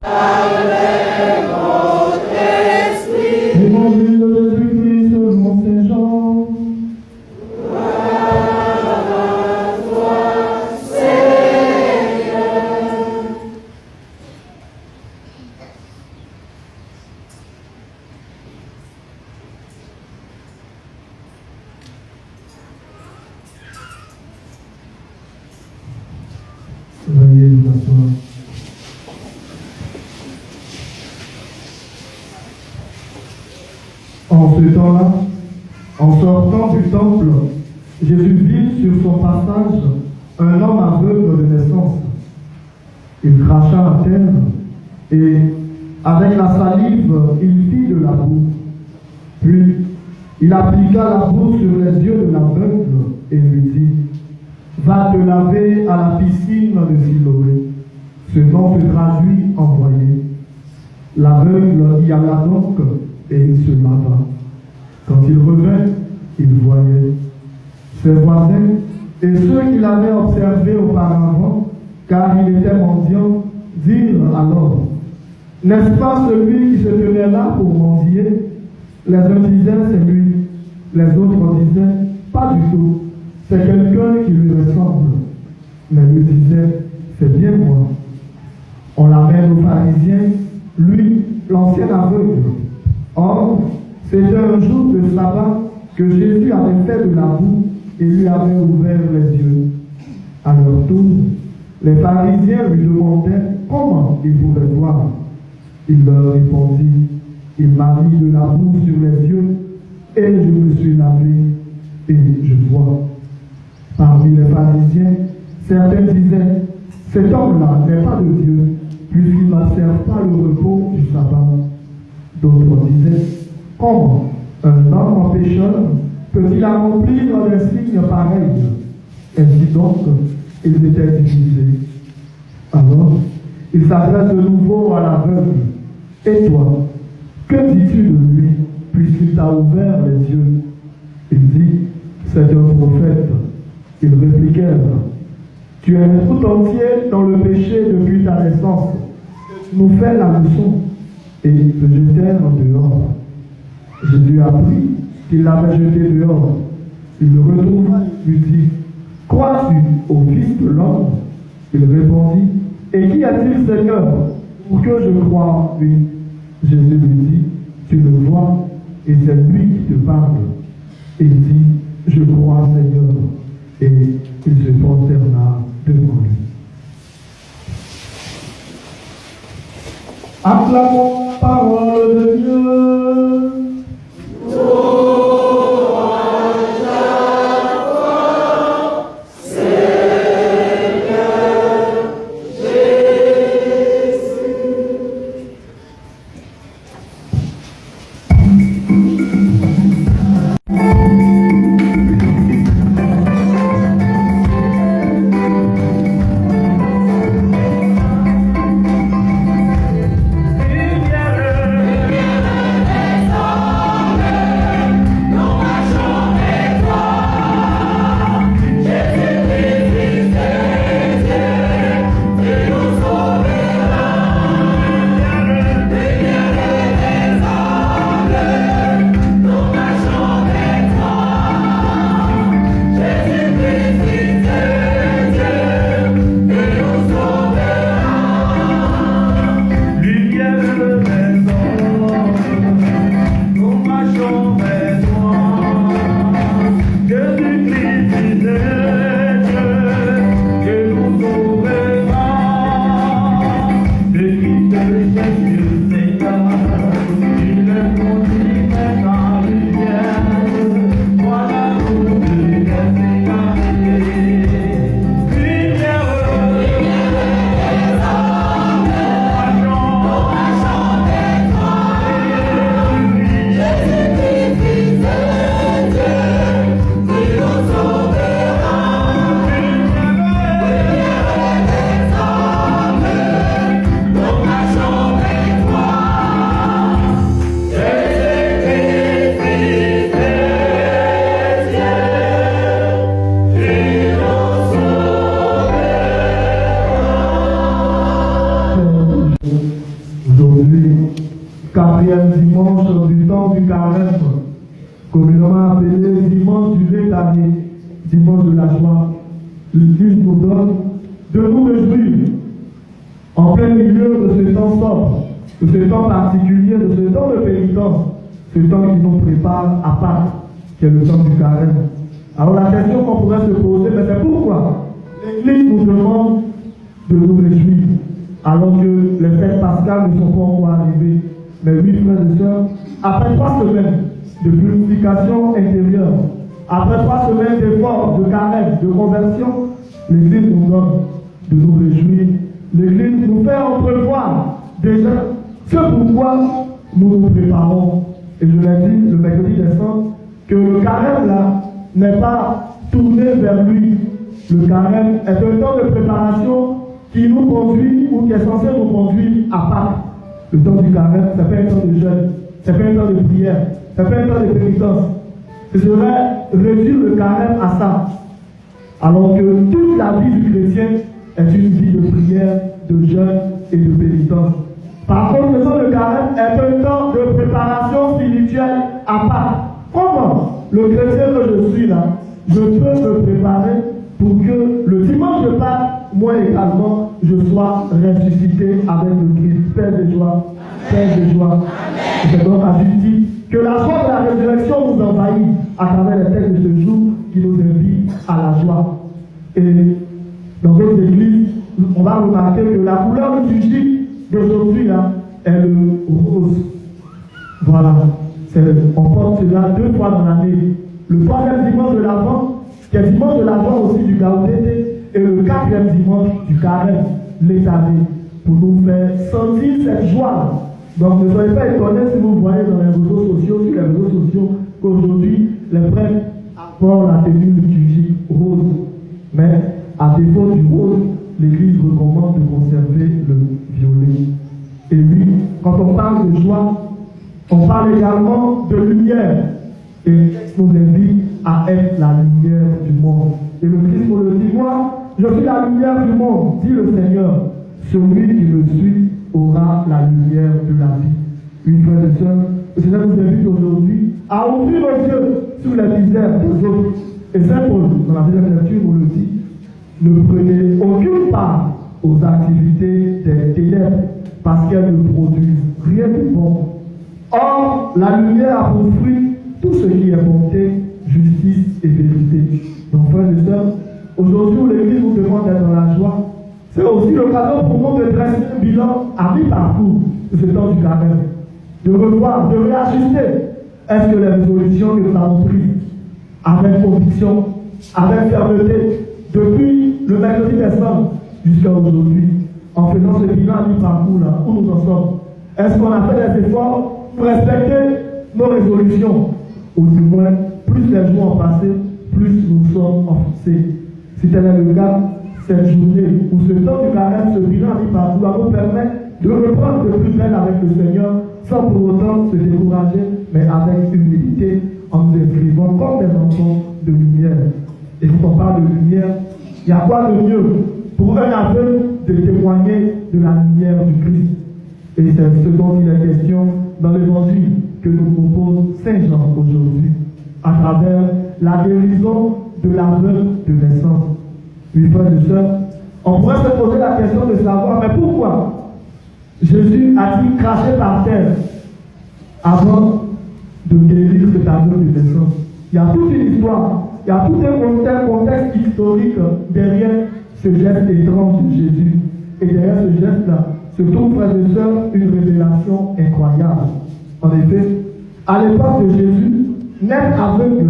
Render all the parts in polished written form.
Évangile de Jésus-Christ selon Saint Jean. Veuillez vous asseoir. En ce temps-là, en sortant du temple, Jésus vit sur son passage un homme aveugle de naissance. Il cracha à terre et, avec la salive, il fit de la boue. Puis, il appliqua la boue sur les yeux de l'aveugle et lui dit: Va te laver à la piscine de Siloé. Ce nom se traduit envoyé. L'aveugle y alla donc et il se lava. Quand il revint, il voyait. Ses voisins et ceux qui l'avaient observé auparavant, car il était mendiant, dirent alors: N'est-ce pas celui qui se tenait là pour mendier? Les uns disaient: C'est lui. Les autres disaient: Pas du tout. C'est quelqu'un qui lui ressemble. Mais lui disait: C'est bien moi. On l'amène aux pharisiens, lui, l'ancien aveugle. Or, c'était un jour de sabbat que Jésus avait fait de la boue et lui avait ouvert les yeux. À leur tour, les pharisiens lui demandaient comment il pouvait voir. Il leur répondit: Il m'a mis de la boue sur les yeux et je me suis lavé et je vois. Parmi les pharisiens, certains disaient: Cet homme-là n'est pas de Dieu, puisqu'il n'observe pas le repos du sabbat. D'autres disaient: Comment un homme en pécheur peut-il accomplir des signes pareils? Ainsi donc, ils étaient divisés. Alors, il s'adresse de nouveau à l'aveugle: Et toi, que dis-tu de lui, puisqu'il t'a ouvert les yeux? Il dit: C'est un prophète. Ils répliquèrent: Tu es tout entier dans le péché depuis ta naissance. Nous fais la leçon. Et ils se jetèrent dehors. Jésus apprit qu'il l'avait jeté dehors. Il le retrouva et lui dit: Crois-tu au Fils de l'homme? Il répondit: Et qui a-t-il, Seigneur, pour que je croie en lui? Jésus lui dit: Tu le vois, et c'est lui qui te parle. Il dit: Je crois, Seigneur. Et il se prosterna devant lui. Acclamons la parole de Dieu. Aujourd'hui, 4e dimanche du temps du carême, communément appelé dimanche du Létanier, dimanche de la joie. L'Église nous donne de nous réjouir en plein milieu de ce temps sobre, de ce temps particulier, de ce temps de pénitence, ce temps qui nous prépare à Pâques, qui est le temps du carême. Alors la question qu'on pourrait se poser, c'est pourquoi l'Église nous demande de nous réjouir, alors que les fêtes pascales ne sont pas encore arrivées. Mais oui, frères et sœurs, après 3 semaines de purification intérieure, après 3 semaines d'efforts, de carême, de conversion, l'Église nous donne de nous réjouir. L'Église nous fait entrevoir déjà ce pourquoi nous nous préparons. Et je l'ai dit le mercredi décembre, que le carême là n'est pas tourné vers lui. Le carême est un temps de préparation qui nous conduit ou qui est censé nous conduire à Pâques. Le temps du carême, ce n'est pas un temps de jeûne, ce n'est pas un temps de prière, ce n'est pas un temps de pénitence. Ce serait réduire le carême à ça. Alors que toute la vie du chrétien est une vie de prière, de jeûne et de pénitence. Par contre, le temps de carême est un temps de préparation spirituelle à Pâques. Comment le chrétien que je suis là, je peux me préparer pour que le dimanche de Pâques, moi également, je sois ressuscité avec le Christ. Père de joie, Père de joie. C'est donc à justice que la joie de la résurrection nous envahit à travers les textes de ce jour qui nous invite à la joie. Et dans votre église, on va remarquer que la couleur liturgique d'aujourd'hui là est le rose. Voilà. On porte cela 2 fois dans l'année. Le 3e dimanche de l'Avent, qui est dimanche de la joie aussi du Gaudete, et le 4e dimanche du carême, Létanier, pour nous faire sentir cette joie. Donc ne soyez pas étonnés si vous voyez dans les réseaux sociaux, sur les réseaux sociaux, qu'aujourd'hui, les prêtres apportent la tenue liturgique rose. Mais à défaut du rose, l'Église recommande de conserver le violet. Et oui, quand on parle de joie, on parle également de lumière. Et nous invite à être la lumière du monde. Et le Christ nous le dit, moi, je suis la lumière du monde, dit le Seigneur. Celui qui me suit aura la lumière de la vie. Oui, frères et sœurs, le Seigneur nous invite aujourd'hui à ouvrir nos yeux sur les misères des autres. Et Saint Paul, dans la deuxième lecture, nous le dit, ne prenez aucune part aux activités des ténèbres parce qu'elles ne produisent rien de bon. Or, la lumière a pour fruit tout ce qui est bonté, justice et vérité. Donc, frères et sœurs, aujourd'hui où l'Église nous demande d'être dans la joie, c'est aussi l'occasion pour nous de dresser un bilan à mi-parcours de ce temps du carême, de revoir, de réajuster. Est-ce que les résolutions que nous avons prises avec conviction, avec fermeté, depuis le mercredi décembre jusqu'à aujourd'hui, en faisant ce bilan à mi-parcours là, où nous en sommes, est-ce qu'on a fait des efforts pour respecter nos résolutions? Ou du moins, plus les jours ont passé, plus nous sommes enfoncés. Si tel est le cas, cette journée ou ce temps du carême, ce bilan à mi-parcours va nous permettre de reprendre de plus belle avec le Seigneur, sans pour autant se décourager, mais avec humilité, en nous inscrivant comme des enfants de lumière. Et quand on parle de lumière, il y a quoi de mieux pour un aveugle de témoigner de la lumière du Christ? Et c'est ce dont il est question dans l'évangile que nous propose Saint Jean aujourd'hui, à travers la guérison de l'aveugle de naissance. Oui, frères et sœurs, on pourrait se poser la question de savoir, mais pourquoi Jésus a-t-il craché par terre avant de guérir cet aveugle de naissance? Il y a toute une histoire, il y a tout un contexte historique derrière ce geste étrange de Jésus. Et derrière ce geste-là se trouve, frères et sœurs, une révélation incroyable. En effet, à l'époque de Jésus, naître aveugle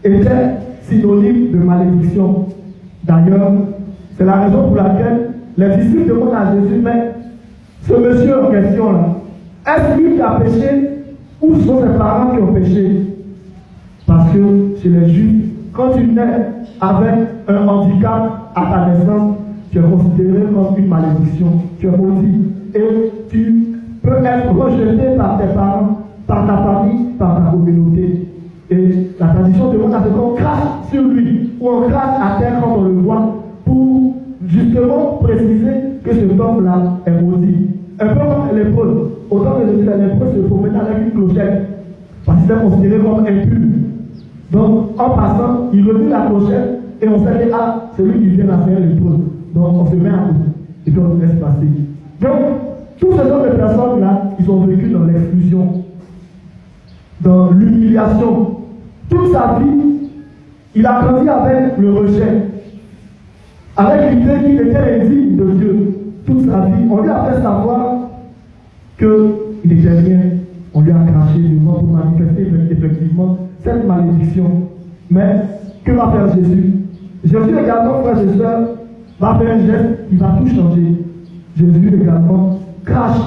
était synonyme de malédiction. D'ailleurs, c'est la raison pour laquelle les disciples demandent à Jésus, mais ce monsieur en question-là, est-ce lui qui a péché ou sont ses parents qui ont péché? Parce que chez les Juifs, quand tu nais avec un handicap à ta naissance, tu es considéré comme une malédiction, tu es maudit et tu peux être rejeté par tes parents, par ta famille, par ta communauté. Et la tradition demande à ce qu'on crache sur lui ou on crache à terre quand on le voit pour justement préciser que cet homme-là est maudit. Un peu comme les lépreux. Autant que Jésus, les lépreux se promenaient avec une clochette. Parce qu'ils étaient considérés comme impurs. Donc, en passant, il remue la clochette et on sait que celui qui vient à faire lépreux. Donc, on se met à nous. Et puis on nous laisse passer. Donc, tous ces autres personnes-là, ils ont vécu dans l'exclusion, dans l'humiliation. Toute sa vie, il a grandi avec le rejet, avec l'idée qu'il était indigne de Dieu. Toute sa vie, on lui a fait savoir qu'il n'était rien. On lui a craché devant pour manifester effectivement cette malédiction. Mais que va faire Jésus? Jésus également, frères et sœurs, va faire un geste qui va tout changer. Jésus également crache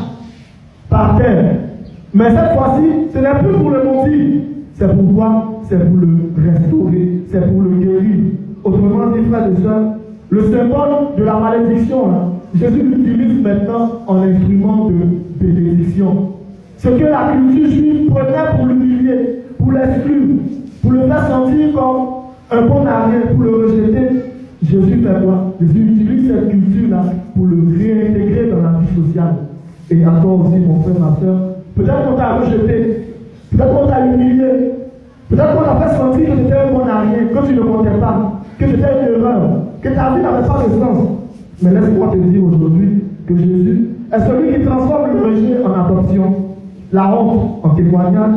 par terre. Mais cette fois-ci, ce n'est plus pour le maudire. C'est pour quoi? C'est pour le restaurer, c'est pour le guérir. Autrement dit, frères et sœurs, le symbole de la malédiction, Jésus l'utilise maintenant en instrument de bénédiction. Ce que la culture juive prenait pour l'humilier, pour l'exclure, pour le faire sentir comme un bon arrière, pour le rejeter, Jésus fait quoi? Jésus utilise cette culture-là pour le réintégrer dans la vie sociale. Et à toi aussi, mon frère, ma soeur, peut-être qu'on t'a rejeté, peut-être qu'on t'a humilié, peut-être qu'on t'a fait sentir que c'était un bon arrière, que tu ne comptais pas, que c'était une erreur, que ta vie n'avait pas de sens. Mais laisse-moi te dire aujourd'hui que Jésus est celui qui transforme le rejet en adoption, la honte en témoignage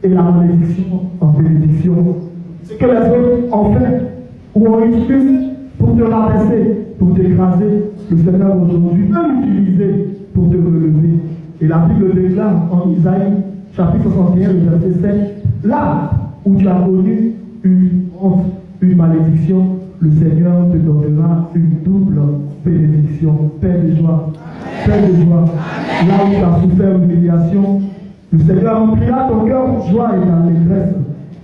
et la malédiction en bénédiction. Ce que les autres ont fait ou ont utilisé pour te rabaisser, pour t'écraser, le Seigneur aujourd'hui peut l'utiliser pour te relever. Et la Bible déclare en Isaïe, chapitre 61, le verset 7, là où tu as connu une honte, une malédiction, le Seigneur te donnera une double bénédiction. Paix de joie. Paix de joie. Là où tu as souffert l'humiliation, le Seigneur remplira ton cœur de joie et d'allégresse.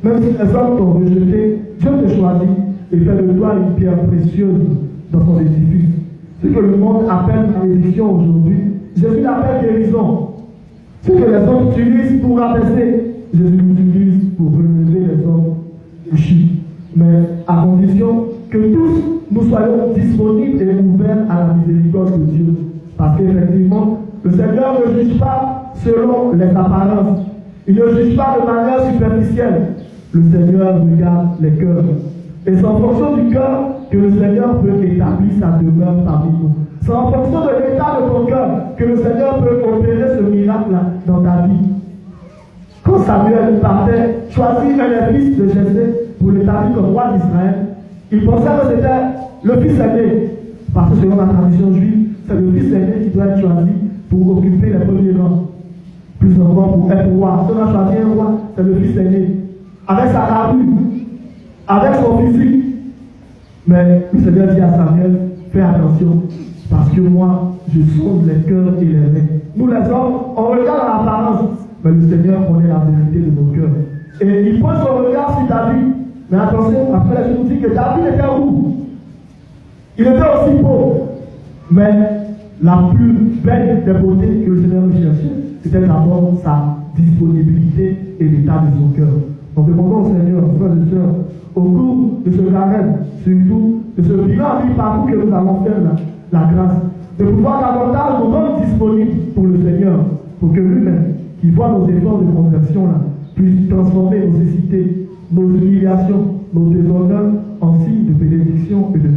Même si les hommes t'ont rejeté, Dieu te choisit et fait de toi une pierre précieuse dans son édifice. Ce que le monde appelle malédiction aujourd'hui, Jésus l'appelle guérison. Ce que les hommes utilisent pour rabaisser, Jésus l'utilise pour relever les hommes déchus. Mais à condition que tous nous soyons disponibles et ouverts à la miséricorde de Dieu. Parce qu'effectivement, le Seigneur ne juge pas selon les apparences. Il ne juge pas de manière superficielle. Le Seigneur regarde les cœurs. Et c'est en fonction du cœur que le Seigneur peut établir sa demeure parmi nous. C'est en fonction de l'état de ton cœur que le Seigneur peut opérer ce miracle dans ta vie. Quand Samuel partait choisir un des fils de Jessé pour l'établir comme roi d'Israël, il pensait que c'était le fils aîné. Parce que selon la tradition juive, c'est le fils aîné qui doit être choisi pour occuper les premiers rangs. Plus encore pour être roi. Si on a choisi un roi, c'est le fils aîné. Avec sa carrure, avec son physique. Mais le Seigneur dit à Samuel, fais attention, parce que moi, je sonde les cœurs et les reins. Nous les hommes, on regarde l'apparence, mais le Seigneur connaît la vérité de nos cœurs. Et il pose son regard sur David. Mais attention, après je vous dis que David était où? Il était aussi pauvre. Mais la plus belle des beautés que le Seigneur recherchait, c'était d'abord sa disponibilité et l'état de son cœur. Donc demandons au Seigneur, frères et sœurs, au cours de ce carême, surtout de ce bilan mi-parcours que nous allons faire la grâce, de pouvoir davantage nous rendre disponibles pour le Seigneur, pour que lui-même, qui voit nos efforts de conversion là, puisse transformer nos nécessités, nos humiliations, nos déshonneurs en signes de bénédiction et de